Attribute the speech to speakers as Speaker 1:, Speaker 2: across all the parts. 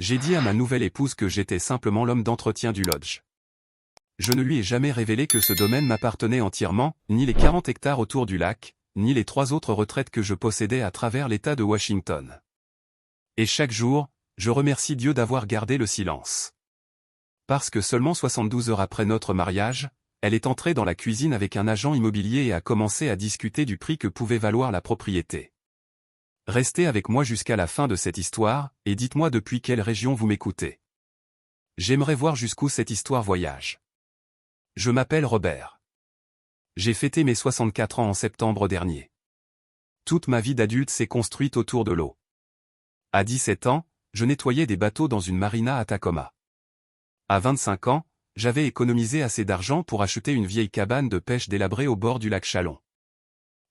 Speaker 1: J'ai dit à ma nouvelle épouse que j'étais simplement l'homme d'entretien du lodge. Je ne lui ai jamais révélé que ce domaine m'appartenait entièrement, ni les 40 hectares autour du lac, ni les 3 autres retraites que je possédais à travers l'État de Washington. Et chaque jour, je remercie Dieu d'avoir gardé le silence. Parce que seulement 72 heures après notre mariage, elle est entrée dans la cuisine avec un agent immobilier et a commencé à discuter du prix que pouvait valoir la propriété. Restez avec moi jusqu'à la fin de cette histoire, et dites-moi depuis quelle région vous m'écoutez. J'aimerais voir jusqu'où cette histoire voyage. Je m'appelle Robert. J'ai fêté mes 64 ans en septembre dernier. Toute ma vie d'adulte s'est construite autour de l'eau. À 17 ans, je nettoyais des bateaux dans une marina à Tacoma. À 25 ans, j'avais économisé assez d'argent pour acheter une vieille cabane de pêche délabrée au bord du lac Chalon.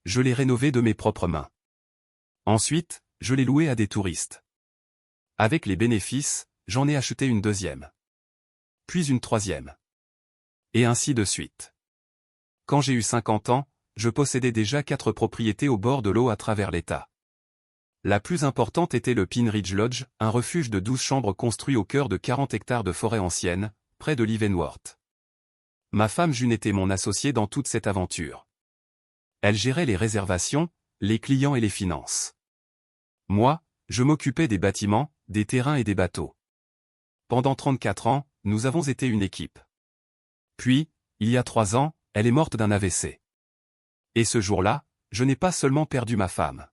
Speaker 1: Je l'ai rénovée de mes propres mains. Ensuite, je l'ai louée à des touristes. Avec les bénéfices, j'en ai acheté une deuxième. Puis une troisième. Et ainsi de suite. Quand j'ai eu 50 ans, je possédais déjà 4 propriétés au bord de l'eau à travers l'État. La plus importante était le Pine Ridge Lodge, un refuge de 12 chambres construit au cœur de 40 hectares de forêt ancienne, près de Leavenworth. Ma femme June était mon associée dans toute cette aventure. Elle gérait les réservations, les clients et les finances. Moi, je m'occupais des bâtiments, des terrains et des bateaux. Pendant 34 ans, nous avons été une équipe. Puis, il y a 3 ans, elle est morte d'un AVC. Et ce jour-là, je n'ai pas seulement perdu ma femme.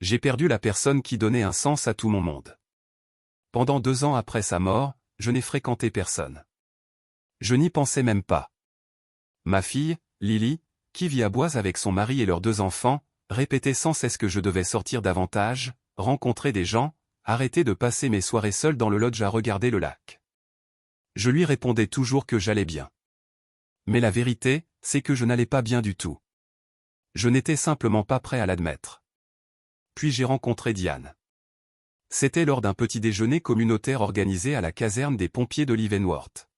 Speaker 1: J'ai perdu la personne qui donnait un sens à tout mon monde. Pendant 2 ans après sa mort, je n'ai fréquenté personne. Je n'y pensais même pas. Ma fille, Lily, qui vit à Boise avec son mari et leurs 2 enfants, répétait sans cesse que je devais sortir davantage, rencontrer des gens, arrêter de passer mes soirées seul dans le lodge à regarder le lac. Je lui répondais toujours que j'allais bien. Mais la vérité, c'est que je n'allais pas bien du tout. Je n'étais simplement pas prêt à l'admettre. Puis j'ai rencontré Diane. C'était lors d'un petit déjeuner communautaire organisé à la caserne des pompiers de Leavenworth.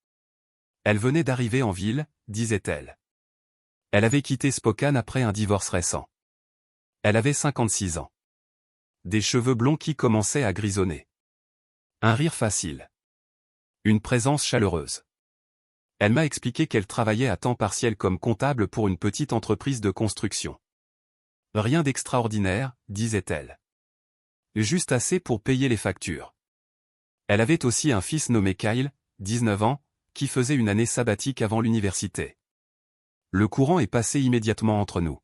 Speaker 1: Elle venait d'arriver en ville, disait-elle. Elle avait quitté Spokane après un divorce récent. Elle avait 56 ans. Des cheveux blonds qui commençaient à grisonner. Un rire facile. Une présence chaleureuse. Elle m'a expliqué qu'elle travaillait à temps partiel comme comptable pour une petite entreprise de construction. Rien d'extraordinaire, disait-elle. Juste assez pour payer les factures. Elle avait aussi un fils nommé Kyle, 19 ans, qui faisait une année sabbatique avant l'université. Le courant est passé immédiatement entre nous.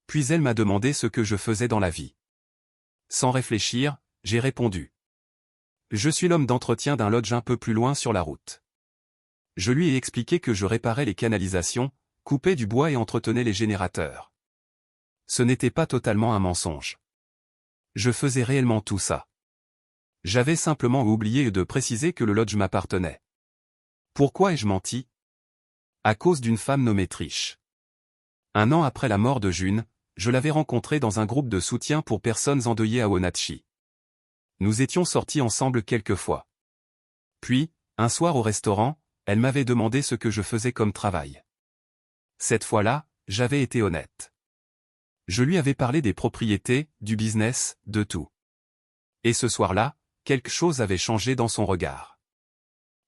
Speaker 1: Puis elle m'a demandé ce que je faisais dans la vie. Sans réfléchir, j'ai répondu. Je suis l'homme d'entretien d'un lodge un peu plus loin sur la route. Je lui ai expliqué que je réparais les canalisations, coupais du bois et entretenais les générateurs. Ce n'était pas totalement un mensonge. Je faisais réellement tout ça. J'avais simplement oublié de préciser que le lodge m'appartenait. Pourquoi ai-je menti? À cause d'une femme nommée Trish. 1 an après la mort de June, je l'avais rencontrée dans un groupe de soutien pour personnes endeuillées à Wenatchee. Nous étions sortis ensemble quelques fois. Puis, un soir au restaurant, elle m'avait demandé ce que je faisais comme travail. Cette fois-là, j'avais été honnête. Je lui avais parlé des propriétés, du business, de tout. Et ce soir-là, quelque chose avait changé dans son regard.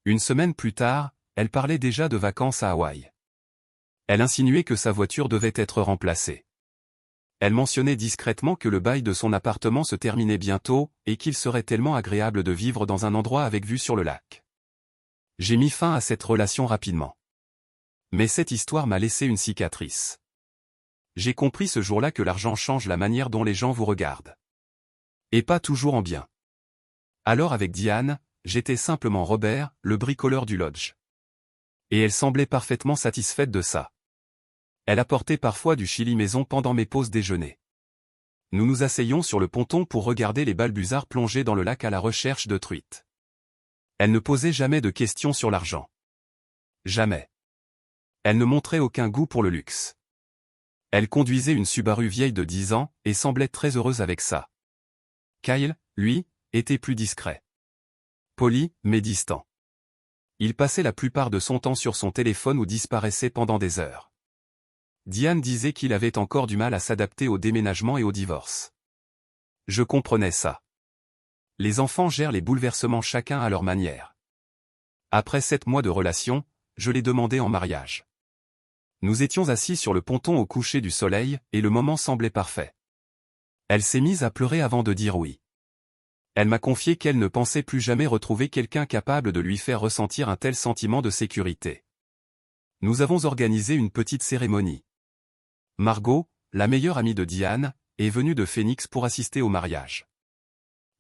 Speaker 1: Une semaine plus tard, elle parlait déjà de vacances à Hawaï. Elle insinuait que sa voiture devait être remplacée. Elle mentionnait discrètement que le bail de son appartement se terminait bientôt, et qu'il serait tellement agréable de vivre dans un endroit avec vue sur le lac. J'ai mis fin à cette relation rapidement. Mais cette histoire m'a laissé une cicatrice. J'ai compris ce jour-là que l'argent change la manière dont les gens vous regardent. Et pas toujours en bien. Alors avec Diane, j'étais simplement Robert, le bricoleur du lodge. Et elle semblait parfaitement satisfaite de ça. Elle apportait parfois du chili maison pendant mes pauses déjeuner. Nous nous asseyions sur le ponton pour regarder les balbuzards plonger dans le lac à la recherche de truites. Elle ne posait jamais de questions sur l'argent. Jamais. Elle ne montrait aucun goût pour le luxe. Elle conduisait une Subaru vieille de 10 ans, et semblait très heureuse avec ça. Kyle, lui, était plus discret. Poli, mais distant. Il passait la plupart de son temps sur son téléphone ou disparaissait pendant des heures. Diane disait qu'il avait encore du mal à s'adapter au déménagement et au divorce. Je comprenais ça. Les enfants gèrent les bouleversements chacun à leur manière. Après 7 mois de relation, je l'ai demandé en mariage. Nous étions assis sur le ponton au coucher du soleil, et le moment semblait parfait. Elle s'est mise à pleurer avant de dire oui. Elle m'a confié qu'elle ne pensait plus jamais retrouver quelqu'un capable de lui faire ressentir un tel sentiment de sécurité. Nous avons organisé une petite cérémonie. Margot, la meilleure amie de Diane, est venue de Phoenix pour assister au mariage.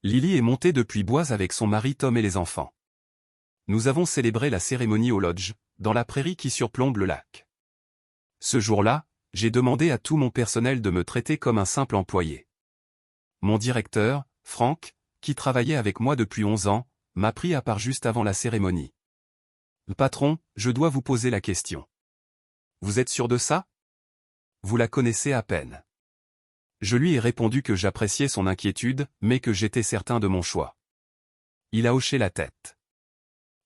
Speaker 1: Lily est montée depuis Boise avec son mari Tom et les enfants. Nous avons célébré la cérémonie au lodge, dans la prairie qui surplombe le lac. Ce jour-là, j'ai demandé à tout mon personnel de me traiter comme un simple employé. Mon directeur, Frank, qui travaillait avec moi depuis 11 ans, m'a pris à part juste avant la cérémonie. « Patron, je dois vous poser la question. Vous êtes sûr de ça? Vous la connaissez à peine. » Je lui ai répondu que j'appréciais son inquiétude, mais que j'étais certain de mon choix. Il a hoché la tête.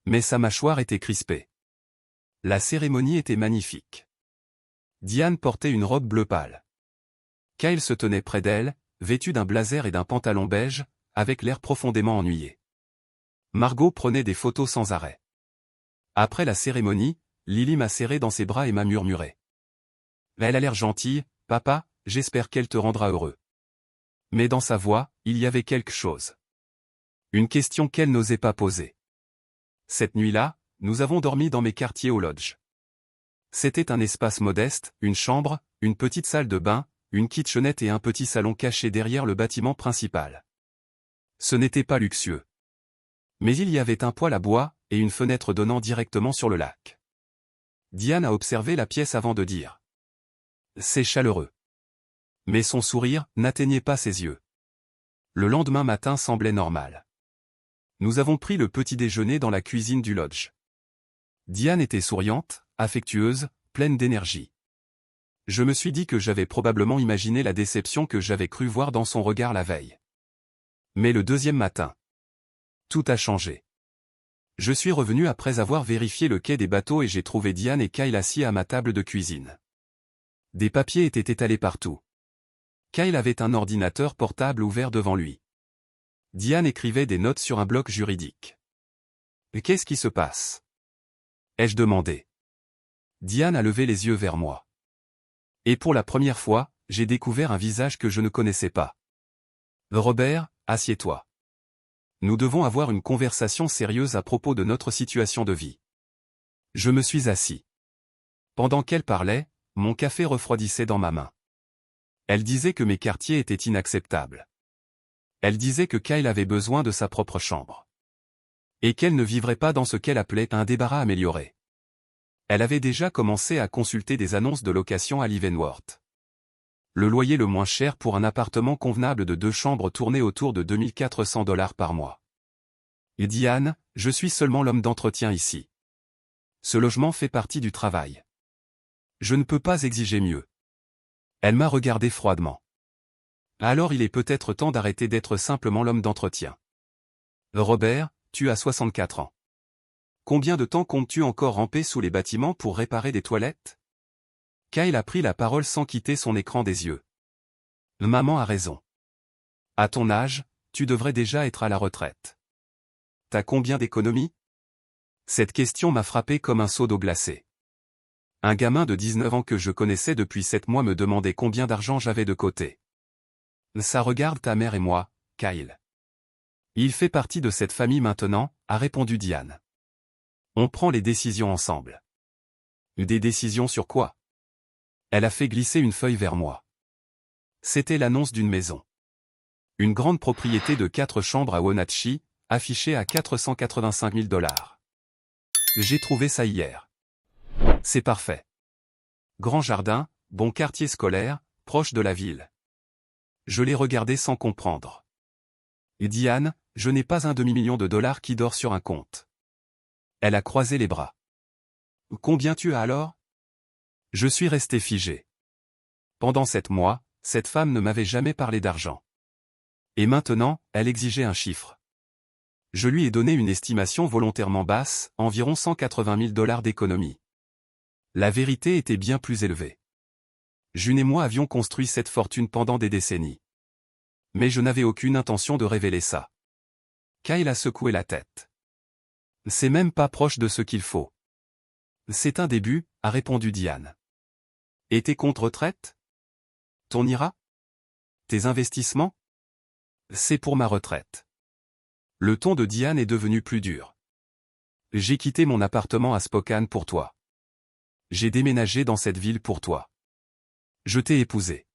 Speaker 1: Mais sa mâchoire était crispée. La cérémonie était magnifique. Diane portait une robe bleu pâle. Kyle se tenait près d'elle, vêtu d'un blazer et d'un pantalon beige, avec l'air profondément ennuyé. Margot prenait des photos sans arrêt. Après la cérémonie, Lily m'a serré dans ses bras et m'a murmuré. « Elle a l'air gentille, papa, j'espère qu'elle te rendra heureux. » Mais dans sa voix, il y avait quelque chose. Une question qu'elle n'osait pas poser. Cette nuit-là, nous avons dormi dans mes quartiers au lodge. C'était un espace modeste, une chambre, une petite salle de bain, une kitchenette et un petit salon caché derrière le bâtiment principal. Ce n'était pas luxueux. Mais il y avait un poêle à bois, et une fenêtre donnant directement sur le lac. Diane a observé la pièce avant de dire. C'est chaleureux. Mais son sourire n'atteignait pas ses yeux. Le lendemain matin semblait normal. Nous avons pris le petit déjeuner dans la cuisine du lodge. Diane était souriante, affectueuse, pleine d'énergie. Je me suis dit que j'avais probablement imaginé la déception que j'avais cru voir dans son regard la veille. Mais le deuxième matin, tout a changé. Je suis revenu après avoir vérifié le quai des bateaux et j'ai trouvé Diane et Kyle assis à ma table de cuisine. Des papiers étaient étalés partout. Kyle avait un ordinateur portable ouvert devant lui. Diane écrivait des notes sur un bloc juridique. « Qu'est-ce qui se passe ?» ai-je demandé. Diane a levé les yeux vers moi. Et pour la première fois, j'ai découvert un visage que je ne connaissais pas. « Robert, assieds-toi. Nous devons avoir une conversation sérieuse à propos de notre situation de vie. » Je me suis assis. Pendant qu'elle parlait, mon café refroidissait dans ma main. Elle disait que mes quartiers étaient inacceptables. Elle disait que Kyle avait besoin de sa propre chambre. Et qu'elle ne vivrait pas dans ce qu'elle appelait un débarras amélioré. Elle avait déjà commencé à consulter des annonces de location à Leavenworth. Le loyer le moins cher pour un appartement convenable de 2 chambres tournait autour de 2400 $ par mois. Et Diane, je suis seulement l'homme d'entretien ici. Ce logement fait partie du travail. Je ne peux pas exiger mieux. Elle m'a regardé froidement. Alors il est peut-être temps d'arrêter d'être simplement l'homme d'entretien. Robert, tu as 64 ans. Combien de temps comptes-tu encore ramper sous les bâtiments pour réparer des toilettes? Kyle a pris la parole sans quitter son écran des yeux. Maman a raison. À ton âge, tu devrais déjà être à la retraite. T'as combien d'économies? Cette question m'a frappé comme un seau d'eau glacée. Un gamin de 19 ans que je connaissais depuis 7 mois me demandait combien d'argent j'avais de côté. Ça regarde ta mère et moi, Kyle. Il fait partie de cette famille maintenant, a répondu Diane. On prend les décisions ensemble. Des décisions sur quoi? Elle a fait glisser une feuille vers moi. C'était l'annonce d'une maison. Une grande propriété de 4 chambres à Wenatchee, affichée à 485 000 $. J'ai trouvé ça hier. C'est parfait. Grand jardin, bon quartier scolaire, proche de la ville. Je l'ai regardé sans comprendre. Et Diane, je n'ai pas un demi-million de dollars qui dort sur un compte. Elle a croisé les bras. Combien tu as alors? Je suis resté figé. Pendant 7 mois, cette femme ne m'avait jamais parlé d'argent. Et maintenant, elle exigeait un chiffre. Je lui ai donné une estimation volontairement basse, environ 180 000 $ d'économie. La vérité était bien plus élevée. June et moi avions construit cette fortune pendant des décennies. Mais je n'avais aucune intention de révéler ça. Kyle a secoué la tête. C'est même pas proche de ce qu'il faut. C'est un début, a répondu Diane. Et tes comptes retraite? Ton IRA? Tes investissements? C'est pour ma retraite. Le ton de Diane est devenu plus dur. J'ai quitté mon appartement à Spokane pour toi. J'ai déménagé dans cette ville pour toi. Je t'ai épousé.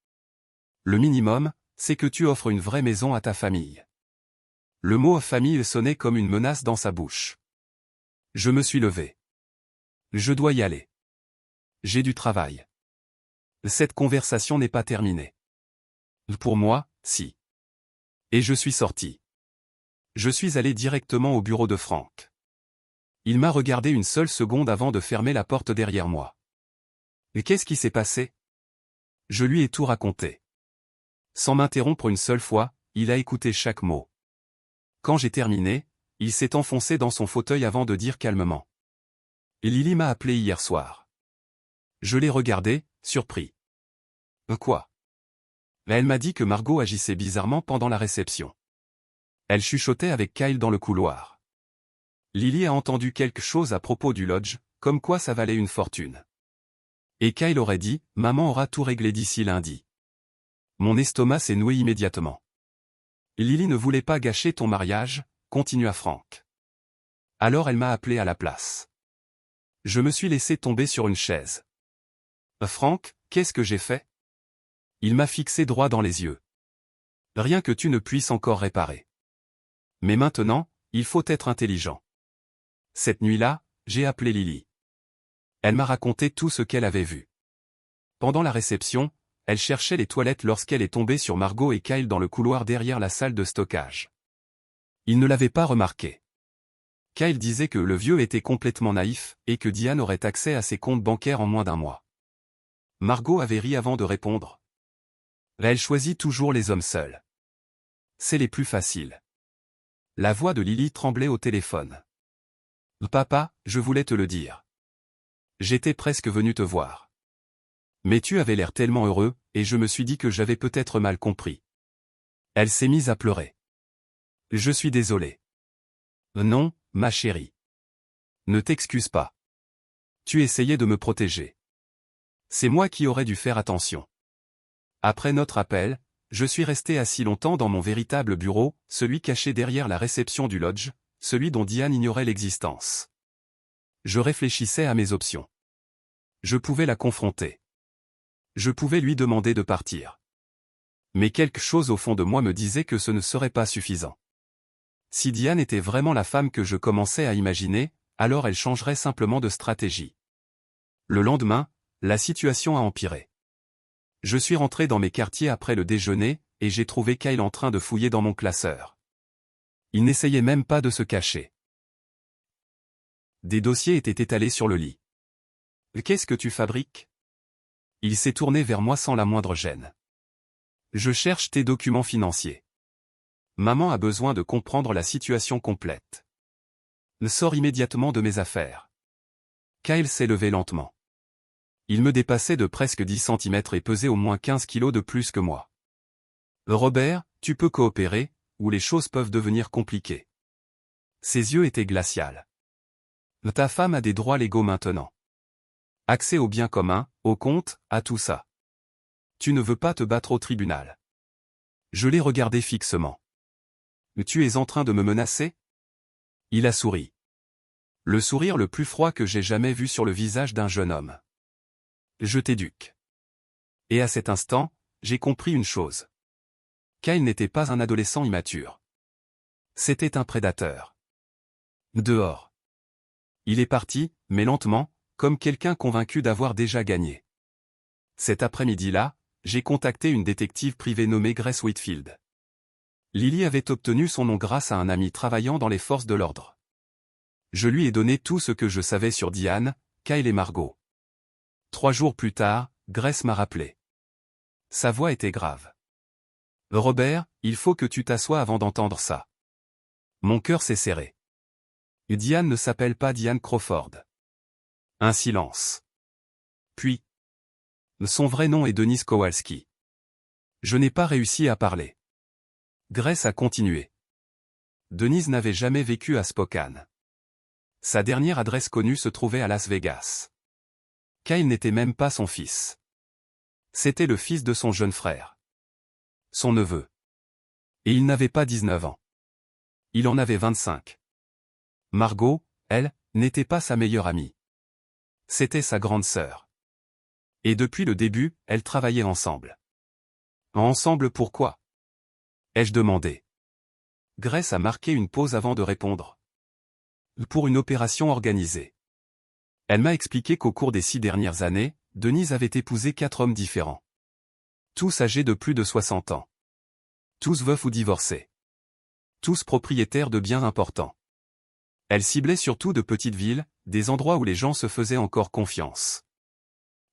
Speaker 1: Le minimum, c'est que tu offres une vraie maison à ta famille. Le mot famille sonnait comme une menace dans sa bouche. Je me suis levé. Je dois y aller. J'ai du travail. Cette conversation n'est pas terminée. Pour moi, si. Et je suis sorti. Je suis allé directement au bureau de Frank. Il m'a regardé une seule seconde avant de fermer la porte derrière moi. Et qu'est-ce qui s'est passé? Je lui ai tout raconté. Sans m'interrompre une seule fois, il a écouté chaque mot. Quand j'ai terminé, il s'est enfoncé dans son fauteuil avant de dire calmement. Lily m'a appelé hier soir. Je l'ai regardé, surpris. Quoi? Elle m'a dit que Margot agissait bizarrement pendant la réception. Elle chuchotait avec Kyle dans le couloir. Lily a entendu quelque chose à propos du lodge, comme quoi ça valait une fortune. Et Kyle aurait dit, maman aura tout réglé d'ici lundi. Mon estomac s'est noué immédiatement. Lily ne voulait pas gâcher ton mariage, continua Frank. Alors elle m'a appelé à la place. Je me suis laissé tomber sur une chaise. Frank, qu'est-ce que j'ai fait? Il m'a fixé droit dans les yeux. Rien que tu ne puisses encore réparer. Mais maintenant, il faut être intelligent. Cette nuit-là, j'ai appelé Lily. Elle m'a raconté tout ce qu'elle avait vu. Pendant la réception, elle cherchait les toilettes lorsqu'elle est tombée sur Margot et Kyle dans le couloir derrière la salle de stockage. Ils ne l'avaient pas remarqué. Kyle disait que le vieux était complètement naïf et que Diane aurait accès à ses comptes bancaires en moins d'un mois. Margot avait ri avant de répondre. Elle choisit toujours les hommes seuls. C'est les plus faciles. La voix de Lily tremblait au téléphone. Papa, je voulais te le dire. J'étais presque venu te voir. Mais tu avais l'air tellement heureux, et je me suis dit que j'avais peut-être mal compris. Elle s'est mise à pleurer. Je suis désolé. Non, ma chérie. Ne t'excuse pas. Tu essayais de me protéger. C'est moi qui aurais dû faire attention. Après notre appel, je suis resté assis longtemps dans mon véritable bureau, celui caché derrière la réception du lodge, celui dont Diane ignorait l'existence. Je réfléchissais à mes options. Je pouvais la confronter. Je pouvais lui demander de partir. Mais quelque chose au fond de moi me disait que ce ne serait pas suffisant. Si Diane était vraiment la femme que je commençais à imaginer, alors elle changerait simplement de stratégie. Le lendemain, la situation a empiré. Je suis rentré dans mes quartiers après le déjeuner, et j'ai trouvé Kyle en train de fouiller dans mon classeur. Il n'essayait même pas de se cacher. Des dossiers étaient étalés sur le lit. « Qu'est-ce que tu fabriques ?» Il s'est tourné vers moi sans la moindre gêne. « Je cherche tes documents financiers. Maman a besoin de comprendre la situation complète. Sors immédiatement de mes affaires. » Kyle s'est levé lentement. Il me dépassait de presque 10 cm et pesait au moins 15 kilos de plus que moi. « Robert, tu peux coopérer, ou les choses peuvent devenir compliquées. » Ses yeux étaient glacials. « Ta femme a des droits légaux maintenant. Accès aux biens communs, aux comptes, à tout ça. Tu ne veux pas te battre au tribunal. » Je l'ai regardé fixement. « Tu es en train de me menacer ?» Il a souri. Le sourire le plus froid que j'ai jamais vu sur le visage d'un jeune homme. « Je t'éduque. » Et à cet instant, j'ai compris une chose. Kyle n'était pas un adolescent immature. C'était un prédateur. Dehors. Il est parti, mais lentement, comme quelqu'un convaincu d'avoir déjà gagné. Cet après-midi-là, j'ai contacté une détective privée nommée Grace Whitfield. Lily avait obtenu son nom grâce à un ami travaillant dans les forces de l'ordre. Je lui ai donné tout ce que je savais sur Diane, Kyle et Margot. 3 jours plus tard, Grace m'a rappelé. Sa voix était grave. « Robert, il faut que tu t'assoies avant d'entendre ça. » Mon cœur s'est serré. Diane ne s'appelle pas Diane Crawford. Un silence. Puis. Son vrai nom est Denise Kowalski. Je n'ai pas réussi à parler. Grace a continué. Denise n'avait jamais vécu à Spokane. Sa dernière adresse connue se trouvait à Las Vegas. Kyle n'était même pas son fils. C'était le fils de son jeune frère. Son neveu. Et il n'avait pas 19 ans. Il en avait 25. Margot, elle, n'était pas sa meilleure amie. C'était sa grande sœur. Et depuis le début, elles travaillaient ensemble. Ensemble pourquoi? Ai-je demandé. Grace a marqué une pause avant de répondre. Pour une opération organisée. Elle m'a expliqué qu'au cours des 6 dernières années, Denise avait épousé 4 hommes différents. Tous âgés de plus de 60 ans. Tous veufs ou divorcés. Tous propriétaires de biens importants. Elle ciblait surtout de petites villes, des endroits où les gens se faisaient encore confiance.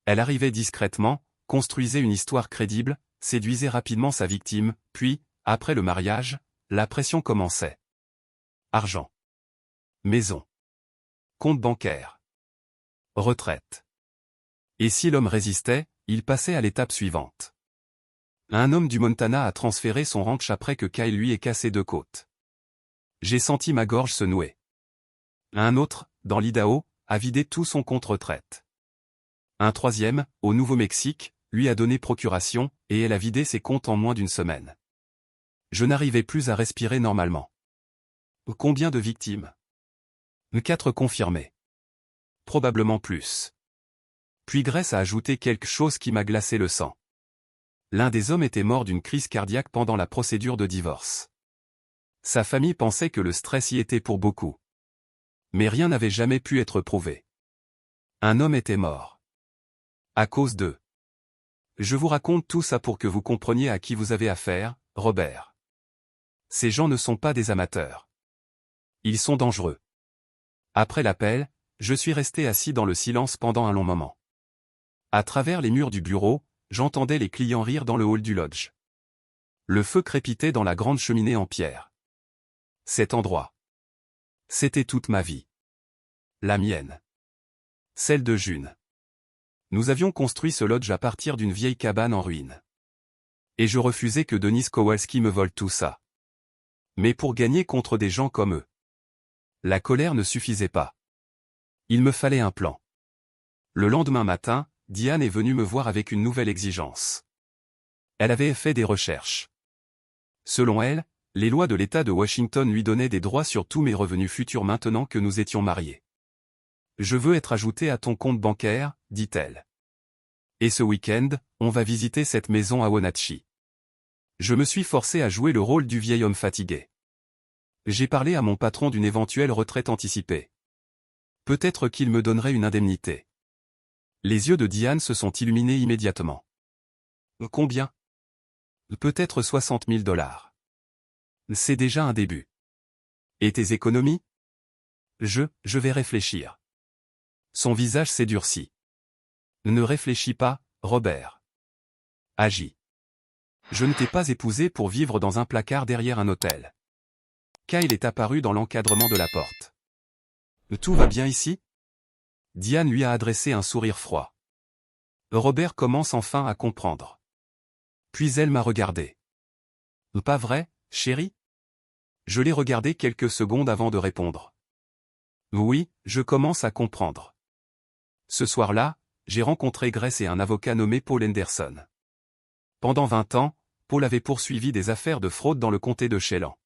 Speaker 1: Elle arrivait discrètement, construisait une histoire crédible, séduisait rapidement sa victime, puis, après le mariage, la pression commençait. Argent. Maison. Compte bancaire. Retraite. Et si l'homme résistait, il passait à l'étape suivante. Un homme du Montana a transféré son ranch après que Kyle lui ait cassé 2 côtes. J'ai senti ma gorge se nouer. Un autre, dans l'Idaho, a vidé tout son compte retraite. Un troisième, au Nouveau-Mexique, lui a donné procuration, et elle a vidé ses comptes en moins d'une semaine. Je n'arrivais plus à respirer normalement. Combien de victimes? 4 confirmés. Probablement plus. Puis Grace a ajouté quelque chose qui m'a glacé le sang. L'un des hommes était mort d'une crise cardiaque pendant la procédure de divorce. Sa famille pensait que le stress y était pour beaucoup. Mais rien n'avait jamais pu être prouvé. Un homme était mort. À cause d'eux. Je vous raconte tout ça pour que vous compreniez à qui vous avez affaire, Robert. Ces gens ne sont pas des amateurs. Ils sont dangereux. Après l'appel, je suis resté assis dans le silence pendant un long moment. À travers les murs du bureau, j'entendais les clients rire dans le hall du lodge. Le feu crépitait dans la grande cheminée en pierre. Cet endroit. C'était toute ma vie. La mienne. Celle de June. Nous avions construit ce lodge à partir d'une vieille cabane en ruine. Et je refusais que Denise Kowalski me vole tout ça. Mais pour gagner contre des gens comme eux. La colère ne suffisait pas. Il me fallait un plan. Le lendemain matin, Diane est venue me voir avec une nouvelle exigence. Elle avait fait des recherches. Selon elle, les lois de l'État de Washington lui donnaient des droits sur tous mes revenus futurs maintenant que nous étions mariés. Je veux être ajouté à ton compte bancaire, dit-elle. Et ce week-end, on va visiter cette maison à Wenatchee. Je me suis forcé à jouer le rôle du vieil homme fatigué. J'ai parlé à mon patron d'une éventuelle retraite anticipée. Peut-être qu'il me donnerait une indemnité. Les yeux de Diane se sont illuminés immédiatement. Combien? Peut-être 60 000 $. C'est déjà un début. Et tes économies? Je vais réfléchir. Son visage s'est durci. Ne réfléchis pas, Robert. Agis. Je ne t'ai pas épousé pour vivre dans un placard derrière un hôtel. Kyle est apparu dans l'encadrement de la porte. Tout va bien ici? Diane lui a adressé un sourire froid. Robert commence enfin à comprendre. Puis elle m'a regardé. Pas vrai, chérie? Je l'ai regardé quelques secondes avant de répondre. Oui, je commence à comprendre. Ce soir-là, j'ai rencontré Grace et un avocat nommé Paul Henderson. Pendant 20 ans, Paul avait poursuivi des affaires de fraude dans le comté de Chelan.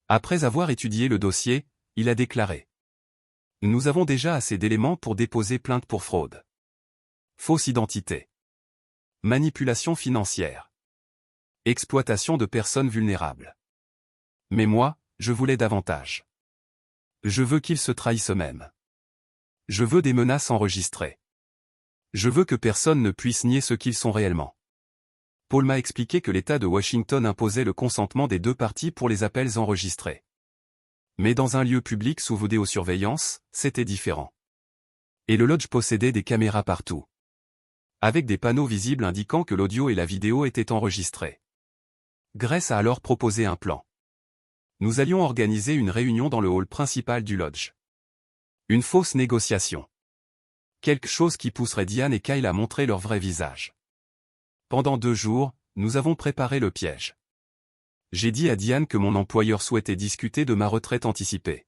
Speaker 1: Après avoir étudié le dossier, il a déclaré. Nous avons déjà assez d'éléments pour déposer plainte pour fraude. Fausse identité. Manipulation financière. Exploitation de personnes vulnérables. Mais moi, je voulais davantage. Je veux qu'ils se trahissent eux-mêmes. Je veux des menaces enregistrées. Je veux que personne ne puisse nier ce qu'ils sont réellement. Paul m'a expliqué que l'État de Washington imposait le consentement des 2 parties pour les appels enregistrés. Mais dans un lieu public sous vidéosurveillance, c'était différent. Et le lodge possédait des caméras partout. Avec des panneaux visibles indiquant que l'audio et la vidéo étaient enregistrés. Grace a alors proposé un plan. Nous allions organiser une réunion dans le hall principal du lodge. Une fausse négociation. Quelque chose qui pousserait Diane et Kyle à montrer leur vrai visage. Pendant 2 jours, nous avons préparé le piège. J'ai dit à Diane que mon employeur souhaitait discuter de ma retraite anticipée.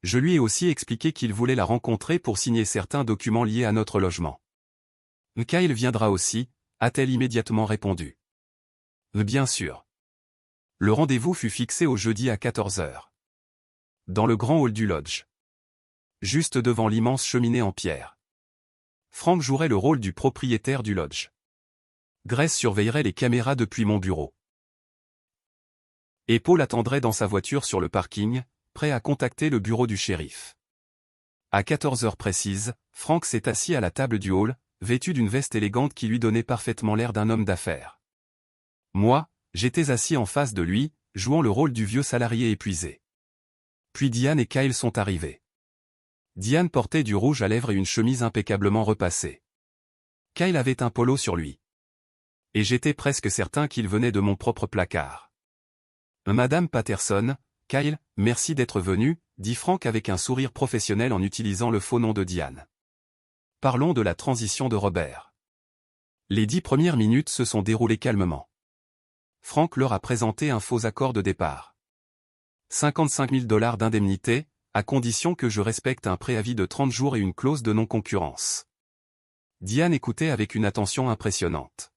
Speaker 1: Je lui ai aussi expliqué qu'il voulait la rencontrer pour signer certains documents liés à notre logement. Kyle viendra aussi, a-t-elle immédiatement répondu. Bien sûr. Le rendez-vous fut fixé au jeudi à 14 heures. Dans le grand hall du lodge. Juste devant l'immense cheminée en pierre. Frank jouerait le rôle du propriétaire du lodge. Grace surveillerait les caméras depuis mon bureau. Et Paul attendrait dans sa voiture sur le parking, prêt à contacter le bureau du shérif. À 14 heures précises, Frank s'est assis à la table du hall, vêtu d'une veste élégante qui lui donnait parfaitement l'air d'un homme d'affaires. Moi, j'étais assis en face de lui, jouant le rôle du vieux salarié épuisé. Puis Diane et Kyle sont arrivés. Diane portait du rouge à lèvres et une chemise impeccablement repassée. Kyle avait un polo sur lui. Et j'étais presque certain qu'il venait de mon propre placard. Madame Patterson, Kyle, merci d'être venu, dit Frank avec un sourire professionnel en utilisant le faux nom de Diane. Parlons de la transition de Robert. Les 10 premières minutes se sont déroulées calmement. Frank leur a présenté un faux accord de départ. 55 000 $ d'indemnité, à condition que je respecte un préavis de 30 jours et une clause de non-concurrence. Diane écoutait avec une attention impressionnante.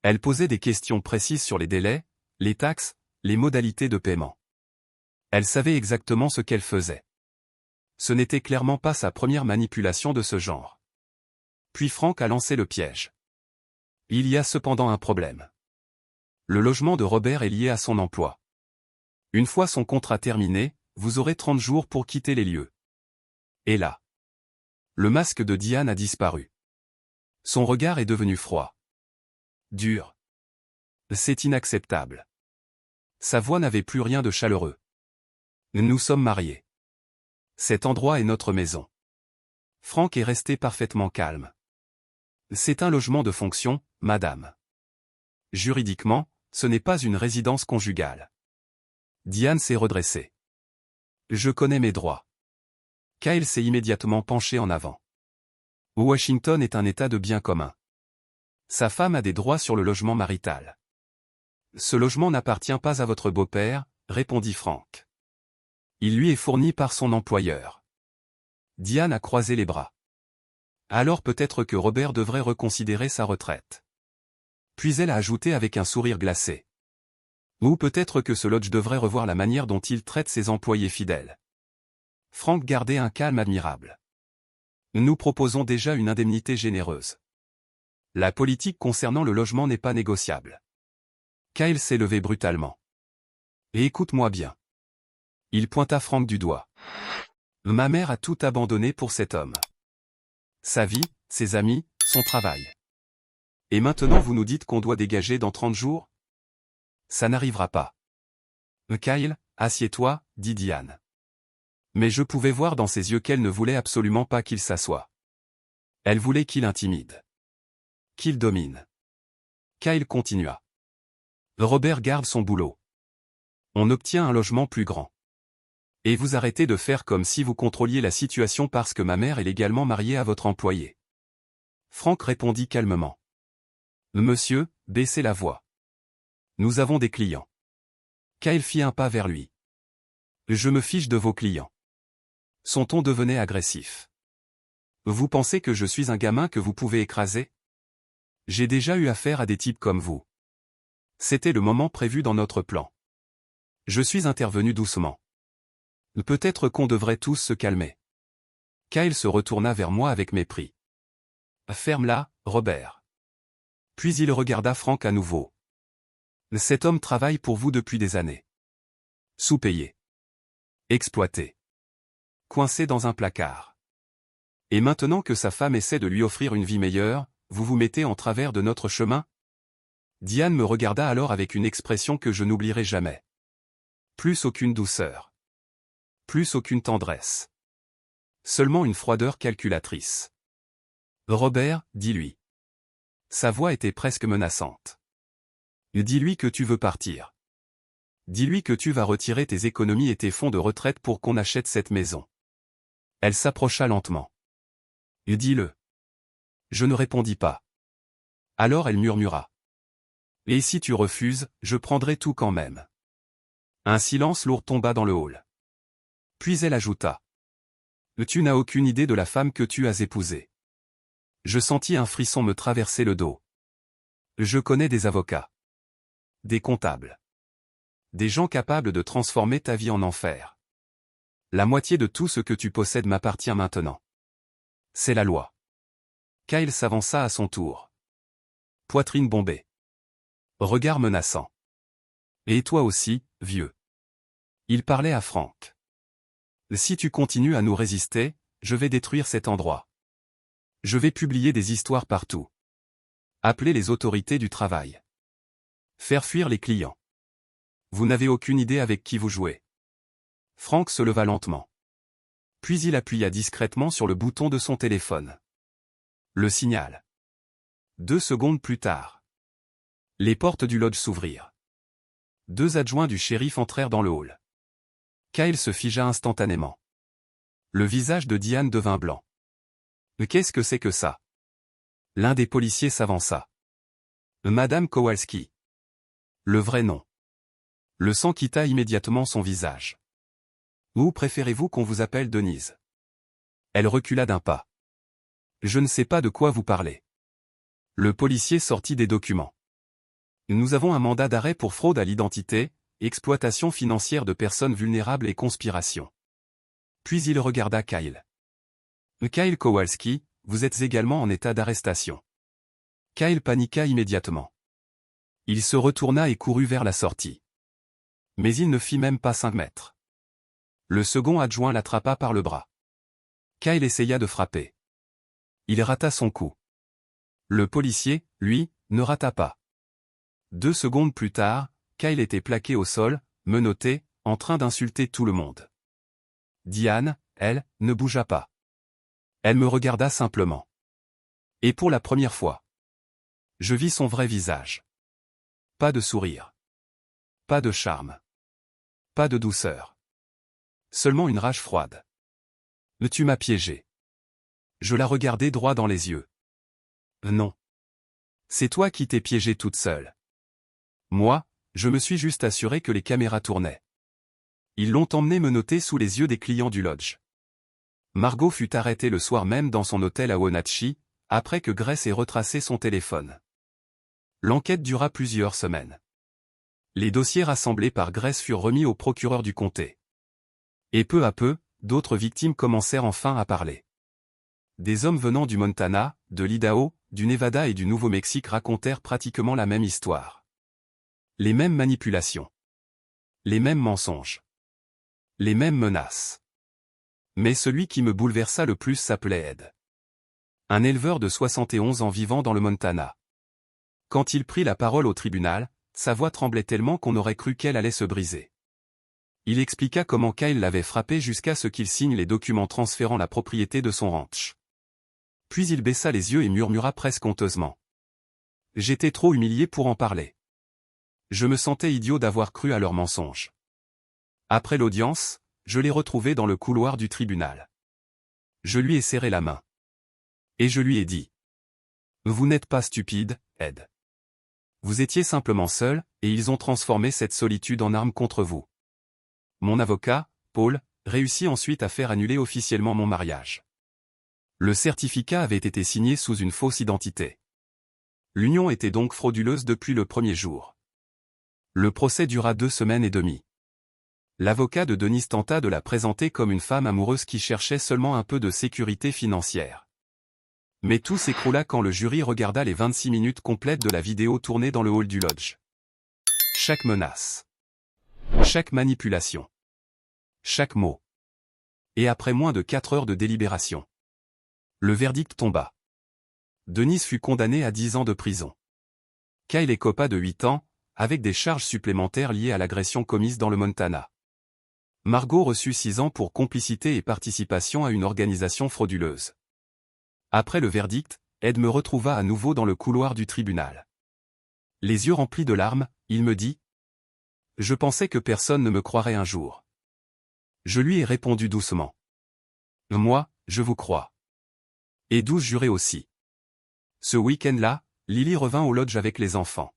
Speaker 1: Elle posait des questions précises sur les délais, les taxes, les modalités de paiement. Elle savait exactement ce qu'elle faisait. Ce n'était clairement pas sa première manipulation de ce genre. Puis Frank a lancé le piège. Il y a cependant un problème. Le logement de Robert est lié à son emploi. Une fois son contrat terminé, vous aurez 30 jours pour quitter les lieux. Et là, le masque de Diane a disparu. Son regard est devenu froid. Dur. C'est inacceptable. Sa voix n'avait plus rien de chaleureux. Nous sommes mariés. Cet endroit est notre maison. Frank est resté parfaitement calme. C'est un logement de fonction, madame. Juridiquement, ce n'est pas une résidence conjugale. Diane s'est redressée. Je connais mes droits. Kyle s'est immédiatement penché en avant. Washington est un état de bien commun. Sa femme a des droits sur le logement marital. Ce logement n'appartient pas à votre beau-père, répondit Frank. Il lui est fourni par son employeur. Diane a croisé les bras. Alors peut-être que Robert devrait reconsidérer sa retraite. Puis elle a ajouté avec un sourire glacé. Ou peut-être que ce lodge devrait revoir la manière dont il traite ses employés fidèles. Frank gardait un calme admirable. Nous proposons déjà une indemnité généreuse. La politique concernant le logement n'est pas négociable. Kyle s'est levé brutalement. Et écoute-moi bien. Il pointa Frank du doigt. Ma mère a tout abandonné pour cet homme. Sa vie, ses amis, son travail. Et maintenant vous nous dites qu'on doit dégager dans 30 jours? Ça n'arrivera pas. Kyle, assieds-toi, dit Diane. Mais je pouvais voir dans ses yeux qu'elle ne voulait absolument pas qu'il s'assoie. Elle voulait qu'il intimide. Qu'il domine. Kyle continua. Robert garde son boulot. On obtient un logement plus grand. Et vous arrêtez de faire comme si vous contrôliez la situation parce que ma mère est légalement mariée à votre employé. Frank répondit calmement. Monsieur, baissez la voix. Nous avons des clients. Kyle fit un pas vers lui. Je me fiche de vos clients. Son ton devenait agressif. Vous pensez que je suis un gamin que vous pouvez écraser? J'ai déjà eu affaire à des types comme vous. C'était le moment prévu dans notre plan. Je suis intervenu doucement. Peut-être qu'on devrait tous se calmer. Kyle se retourna vers moi avec mépris. Ferme-la, Robert. Puis il regarda Frank à nouveau. Cet homme travaille pour vous depuis des années. Sous-payé. Exploité. Coincé dans un placard. Et maintenant que sa femme essaie de lui offrir une vie meilleure, vous vous mettez en travers de notre chemin? Diane me regarda alors avec une expression que je n'oublierai jamais. Plus aucune douceur. Plus aucune tendresse. Seulement une froideur calculatrice. Robert, dis-lui. Sa voix était presque menaçante. Dis-lui que tu veux partir. Dis-lui que tu vas retirer tes économies et tes fonds de retraite pour qu'on achète cette maison. Elle s'approcha lentement. Dis-le. Je ne répondis pas. Alors elle murmura. Et si tu refuses, je prendrai tout quand même. Un silence lourd tomba dans le hall. Puis elle ajouta. Tu n'as aucune idée de la femme que tu as épousée. Je sentis un frisson me traverser le dos. Je connais des avocats. Des comptables. Des gens capables de transformer ta vie en enfer. La moitié de tout ce que tu possèdes m'appartient maintenant. C'est la loi. Kyle s'avança à son tour. Poitrine bombée. Regard menaçant. Et toi aussi, vieux. Il parlait à Frank. Si tu continues à nous résister, je vais détruire cet endroit. Je vais publier des histoires partout. Appeler les autorités du travail. Faire fuir les clients. Vous n'avez aucune idée avec qui vous jouez. Frank se leva lentement. Puis il appuya discrètement sur le bouton de son téléphone. Le signal. 2 secondes plus tard. Les portes du lodge s'ouvrirent. 2 adjoints du shérif entrèrent dans le hall. Kyle se figea instantanément. Le visage de Diane devint blanc. Qu'est-ce que c'est que ça? L'un des policiers s'avança. Madame Kowalski. Le vrai nom. Le sang quitta immédiatement son visage. Ou préférez-vous qu'on vous appelle Denise? Elle recula d'un pas. Je ne sais pas de quoi vous parlez. Le policier sortit des documents. Nous avons un mandat d'arrêt pour fraude à l'identité, exploitation financière de personnes vulnérables et conspiration. Puis il regarda Kyle. Kyle Kowalski, vous êtes également en état d'arrestation. Kyle paniqua immédiatement. Il se retourna et courut vers la sortie. Mais il ne fit même pas 5 mètres. Le second adjoint l'attrapa par le bras. Kyle essaya de frapper. Il rata son coup. Le policier, lui, ne rata pas. 2 secondes plus tard, Kyle était plaqué au sol, menotté, en train d'insulter tout le monde. Diane, elle, ne bougea pas. Elle me regarda simplement. Et pour la première fois, je vis son vrai visage. Pas de sourire. Pas de charme. Pas de douceur. Seulement une rage froide. Tu m'as piégé. Je la regardai droit dans les yeux. Non. C'est toi qui t'es piégée toute seule. Moi, je me suis juste assuré que les caméras tournaient. Ils l'ont emmené menotter sous les yeux des clients du lodge. Margot fut arrêtée le soir même dans son hôtel à Wenatchee, après que Grace ait retracé son téléphone. L'enquête dura plusieurs semaines. Les dossiers rassemblés par Grace furent remis au procureur du comté. Et peu à peu, d'autres victimes commencèrent enfin à parler. Des hommes venant du Montana, de l'Idaho, du Nevada et du Nouveau-Mexique racontèrent pratiquement la même histoire. Les mêmes manipulations. Les mêmes mensonges. Les mêmes menaces. Mais celui qui me bouleversa le plus s'appelait Ed. Un éleveur de 71 ans vivant dans le Montana. Quand il prit la parole au tribunal, sa voix tremblait tellement qu'on aurait cru qu'elle allait se briser. Il expliqua comment Kyle l'avait frappé jusqu'à ce qu'il signe les documents transférant la propriété de son ranch. Puis il baissa les yeux et murmura presque honteusement. J'étais trop humilié pour en parler. Je me sentais idiot d'avoir cru à leurs mensonges. Après l'audience, je l'ai retrouvé dans le couloir du tribunal. Je lui ai serré la main. Et je lui ai dit. Vous n'êtes pas stupide, Ed. Vous étiez simplement seul, et ils ont transformé cette solitude en arme contre vous. Mon avocat, Paul, réussit ensuite à faire annuler officiellement mon mariage. Le certificat avait été signé sous une fausse identité. L'union était donc frauduleuse depuis le premier jour. Le procès dura 2 semaines et demie. L'avocat de Denise tenta de la présenter comme une femme amoureuse qui cherchait seulement un peu de sécurité financière. Mais tout s'écroula quand le jury regarda les 26 minutes complètes de la vidéo tournée dans le hall du lodge. Chaque menace. Chaque manipulation. Chaque mot. Et après moins de 4 heures de délibération. Le verdict tomba. Denise fut condamnée à 10 ans de prison. Kyle écopa de 8 ans, avec des charges supplémentaires liées à l'agression commise dans le Montana. Margot reçut 6 ans pour complicité et participation à une organisation frauduleuse. Après le verdict, Ed me retrouva à nouveau dans le couloir du tribunal. Les yeux remplis de larmes, il me dit « Je pensais que personne ne me croirait un jour. » Je lui ai répondu doucement. « Moi, je vous crois. » Et 12 jurés aussi. Ce week-end-là, Lily revint au lodge avec les enfants.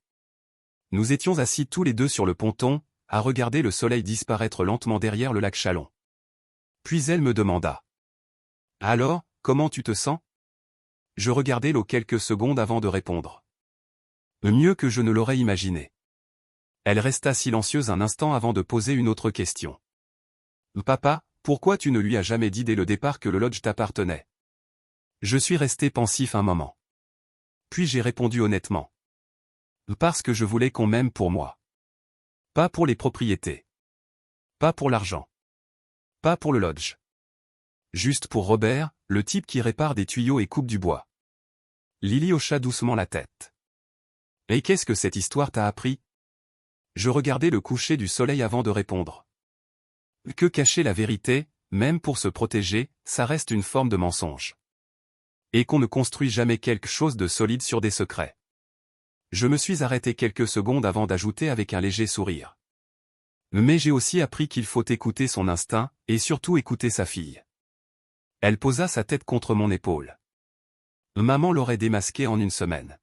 Speaker 2: Nous étions assis tous les deux sur le ponton, à regarder le soleil disparaître lentement derrière le lac Chalon. Puis elle me demanda. « Alors, comment tu te sens ?» Je regardai l'eau quelques secondes avant de répondre. Mieux que je ne l'aurais imaginé. Elle resta silencieuse un instant avant de poser une autre question. « Papa, pourquoi tu ne lui as jamais dit dès le départ que le lodge t'appartenait ?» Je suis resté pensif un moment. Puis j'ai répondu honnêtement. « Parce que je voulais qu'on m'aime pour moi. Pas pour les propriétés. Pas pour l'argent. Pas pour le lodge. Juste pour Robert, le type qui répare des tuyaux et coupe du bois. » Lily hocha doucement la tête. « Et qu'est-ce que cette histoire t'a appris ?» Je regardais le coucher du soleil avant de répondre. Que cacher la vérité, même pour se protéger, ça reste une forme de mensonge. Et qu'on ne construit jamais quelque chose de solide sur des secrets. Je me suis arrêté quelques secondes avant d'ajouter avec un léger sourire. Mais j'ai aussi appris qu'il faut écouter son instinct, et surtout écouter sa fille. Elle posa sa tête contre mon épaule. Maman l'aurait démasqué en une semaine.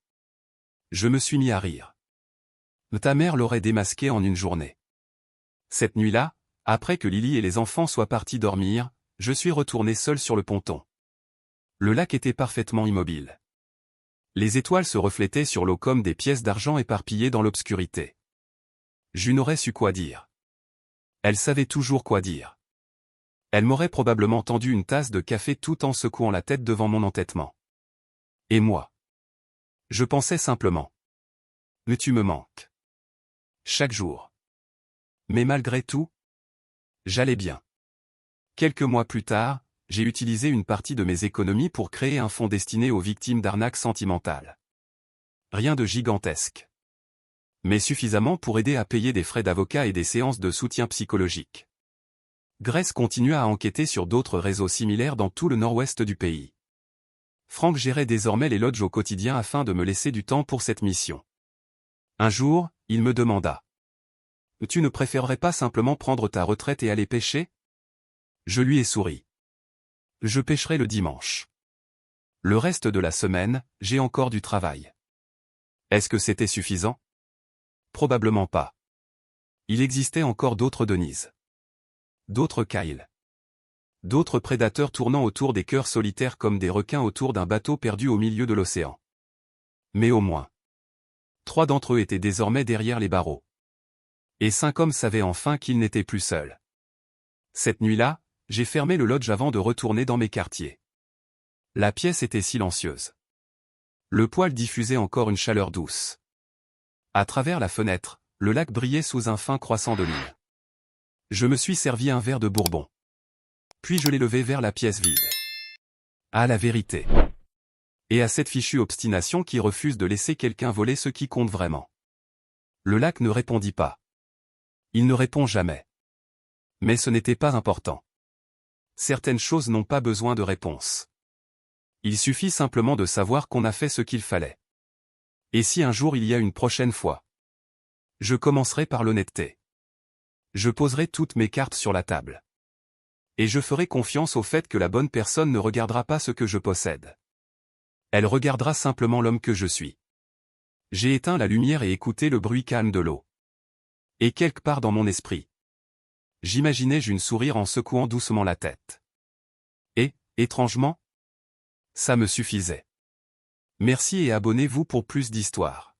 Speaker 2: Je me suis mis à rire. Ta mère l'aurait démasqué en une journée. Cette nuit-là, après que Lily et les enfants soient partis dormir, je suis retourné seul sur le ponton. Le lac était parfaitement immobile. Les étoiles se reflétaient sur l'eau comme des pièces d'argent éparpillées dans l'obscurité. Je n'aurais su quoi dire. Elle savait toujours quoi dire. Elle m'aurait probablement tendu une tasse de café tout en secouant la tête devant mon entêtement. Et moi? Je pensais simplement. Mais tu me manques. Chaque jour. Mais malgré tout, j'allais bien. Quelques mois plus tard, j'ai utilisé une partie de mes économies pour créer un fonds destiné aux victimes d'arnaques sentimentales. Rien de gigantesque. Mais suffisamment pour aider à payer des frais d'avocat et des séances de soutien psychologique. Grace continua à enquêter sur d'autres réseaux similaires dans tout le nord-ouest du pays. Frank gérait désormais les lodges au quotidien afin de me laisser du temps pour cette mission. Un jour, il me demanda. « Tu ne préférerais pas simplement prendre ta retraite et aller pêcher ?» Je lui ai souri. « Je pêcherai le dimanche. Le reste de la semaine, j'ai encore du travail. » Est-ce que c'était suffisant? Probablement pas. Il existait encore d'autres Denise. D'autres Kyle. D'autres prédateurs tournant autour des cœurs solitaires comme des requins autour d'un bateau perdu au milieu de l'océan. Mais au moins 3 d'entre eux étaient désormais derrière les barreaux. Et 5 hommes savaient enfin qu'ils n'étaient plus seuls. Cette nuit-là, j'ai fermé le lodge avant de retourner dans mes quartiers. La pièce était silencieuse. Le poêle diffusait encore une chaleur douce. À travers la fenêtre, le lac brillait sous un fin croissant de lune. Je me suis servi un verre de bourbon. Puis je l'ai levé vers la pièce vide. À la vérité. Et à cette fichue obstination qui refuse de laisser quelqu'un voler ce qui compte vraiment. Le lac ne répondit pas. Il ne répond jamais. Mais ce n'était pas important. Certaines choses n'ont pas besoin de réponse. Il suffit simplement de savoir qu'on a fait ce qu'il fallait. Et si un jour il y a une prochaine fois? Je commencerai par l'honnêteté. Je poserai toutes mes cartes sur la table. Et je ferai confiance au fait que la bonne personne ne regardera pas ce que je possède. Elle regardera simplement l'homme que je suis. J'ai éteint la lumière et écouté le bruit calme de l'eau. Et quelque part dans mon esprit, j'imaginais une sourire en secouant doucement la tête. Et, étrangement, ça me suffisait. Merci et abonnez-vous pour plus d'histoires.